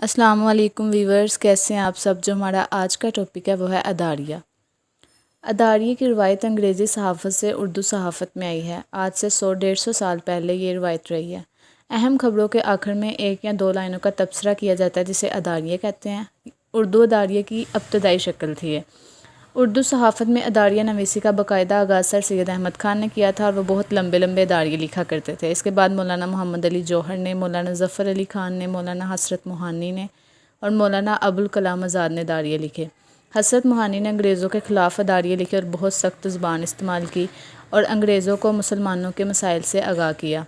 السلام علیکم ویورز، کیسے ہیں آپ سب؟ جو ہمارا آج کا ٹاپک ہے وہ ہے اداریہ۔ اداریہ کی روایت انگریزی صحافت سے اردو صحافت میں آئی ہے۔ آج سے 100-150 سال پہلے یہ روایت رہی ہے۔ اہم خبروں کے آخر میں 1 یا 2 لائنوں کا تبصرہ کیا جاتا ہے جسے اداریہ کہتے ہیں۔ اردو اداریہ کی ابتدائی شکل تھی یہ۔ اردو صحافت میں اداریہ نویسی کا باقاعدہ آغاز سر سید احمد خان نے کیا تھا اور وہ بہت لمبے لمبے اداریہ لکھا کرتے تھے۔ اس کے بعد مولانا محمد علی جوہر نے، مولانا ظفر علی خان نے، مولانا حسرت موہانی نے اور مولانا ابوالکلام آزاد نے اداریہ لکھے۔ حسرت موہانی نے انگریزوں کے خلاف اداریہ لکھے اور بہت سخت زبان استعمال کی اور انگریزوں کو مسلمانوں کے مسائل سے آگاہ کیا۔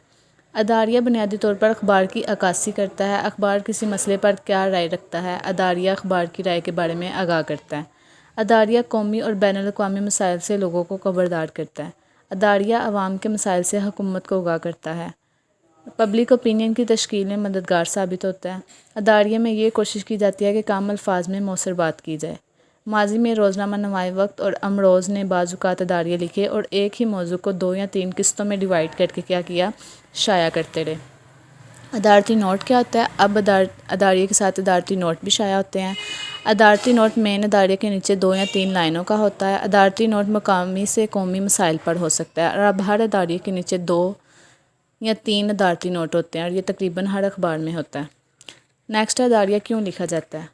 اداریہ بنیادی طور پر اخبار کی عکاسی کرتا ہے۔ اخبار کسی مسئلے پر کیا رائے رکھتا ہے، اداریہ اخبار کی رائے کے بارے میں آگاہ کرتا ہے۔ اداریہ قومی اور بین الاقوامی مسائل سے لوگوں کو خبردار کرتا ہے۔ اداریہ عوام کے مسائل سے حکومت کو آگاہ کرتا ہے۔ پبلک اوپینین کی تشکیل میں مددگار ثابت ہوتا ہے۔ اداریہ میں یہ کوشش کی جاتی ہے کہ کم الفاظ میں مؤثر بات کی جائے۔ ماضی میں روزنامہ نمائے وقت اور امروز نے بعض اوقات اداریہ لکھے اور ایک ہی موضوع کو 2 یا 3 قسطوں میں ڈیوائڈ کر کے کیا شائع کرتے رہے۔ ادارتی نوٹ کیا ہوتا ہے؟ اب اداریہ کے ساتھ ادارتی نوٹ بھی شائع ہوتے ہیں۔ ادارتی نوٹ مین اداریہ کے نیچے 2 یا 3 لائنوں کا ہوتا ہے۔ ادارتی نوٹ مقامی سے قومی مسائل پر ہو سکتا ہے اور اب ہر اداریہ کے نیچے 2 یا 3 ادارتی نوٹ ہوتے ہیں اور یہ تقریباً ہر اخبار میں ہوتا ہے۔ نیکسٹ، اداریہ کیوں لکھا جاتا ہے؟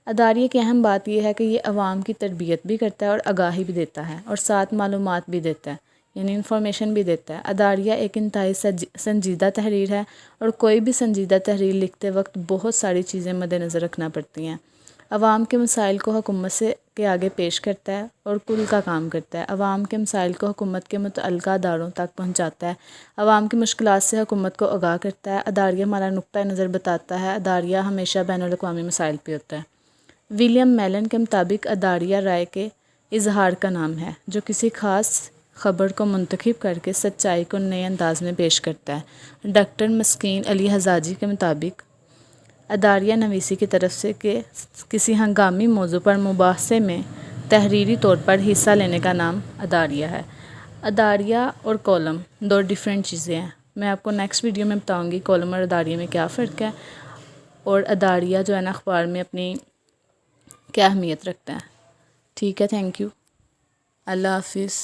اداریہ کی اہم بات یہ ہے کہ یہ عوام کی تربیت بھی کرتا ہے اور آگاہی بھی دیتا ہے اور ساتھ معلومات بھی دیتا ہے، یعنی انفارمیشن بھی دیتا ہے۔ اداریہ ایک انتہائی سنجیدہ تحریر ہے اور کوئی بھی سنجیدہ تحریر لکھتے وقت بہت ساری چیزیں مد نظر رکھنا پڑتی ہیں۔ عوام کے مسائل کو حکومت کے آگے پیش کرتا ہے اور کل کا کام کرتا ہے۔ عوام کے مسائل کو حکومت کے متعلقہ اداروں تک پہنچاتا ہے۔ عوام کی مشکلات سے حکومت کو آگاہ کرتا ہے۔ اداریہ ہمارا نقطہ نظر بتاتا ہے۔ اداریہ ہمیشہ بین الاقوامی مسائل پہ ہوتا ہے۔ ولیم میلن کے مطابق اداریہ رائے کے اظہار کا نام ہے جو کسی خاص خبر کو منتخب کر کے سچائی کو نئے انداز میں پیش کرتا ہے۔ ڈاکٹر مسکین علی حجازی کے مطابق اداریہ نویسی کی طرف سے کسی ہنگامی موضوع پر مباحثے میں تحریری طور پر حصہ لینے کا نام اداریہ ہے۔ اداریہ اور کالم 2 ڈیفرنٹ چیزیں ہیں۔ میں آپ کو نیکسٹ ویڈیو میں بتاؤں گی کالم اور اداریہ میں کیا فرق ہے اور اداریہ جو ہے نا اخبار میں اپنی کیا اہمیت رکھتا ہے۔ ٹھیک ہے، تھینک یو، اللہ حافظ۔